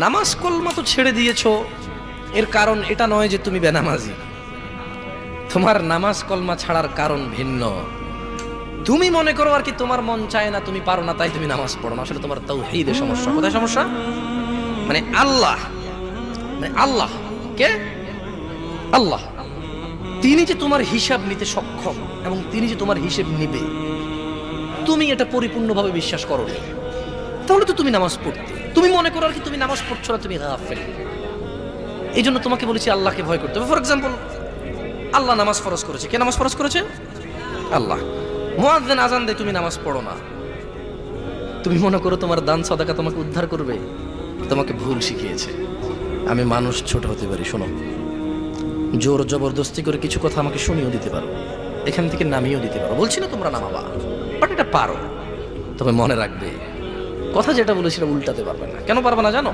নামাজ কলমা তো ছেড়ে দিয়েছো, এর কারণ এটা নয় যে তুমি বেনামাজি। তোমার নামাজ কলমা ছাড়ার কারণ ভিন্ন। তুমি মনে করো আর কি তোমার মন চায় না, তুমি পারো না, তাই তুমি নামাজ পড়ো না। আসলে তোমার তাওহীদে সমস্যা। কোথায় সমস্যা? মানে আল্লাহ, কে? আল্লাহ তিনি যে তোমার হিসাব নিতে সক্ষম এবং তিনি যে তোমার হিসেব নিবে, তুমি এটা পরিপূর্ণভাবে বিশ্বাস করো না, তাহলে তো তুমি নামাজ পড়তে। তুমি মনে করো আর কি তুমি নামাজ পড়ছো না, তুমি গাফেল। এই জন্য তোমাকে বলেছি আল্লাহকে ভয় করতে হবে। ফর এক্সাম্পল, আল্লাহ নামাজ ফরজ করেছে। কে নামাজ ফরজ করেছে? আল্লাহ। মুয়াজ্জিন আজান দেয়, তুমি নামাজ পড়ো না। তুমি মনে করো তোমার দান সাদাকা তোমাকে উদ্ধার করবে। তোমাকে ভুল শিখিয়েছে। আমি মানুষ, ছোট হতে পারি। শোনো, জোর জবরদস্তি করে কিছু কথা আমাকে শুনিয়েও দিতে পারো, এখান থেকে নামিয়েও দিতে পারো। বলছি না তোমরা নামাবা, বাট এটা পারো। তবে মনে রাখবে, কথা যেটা বলেছিল উল্টাতে পারবে না। কেন পারবে না জানো?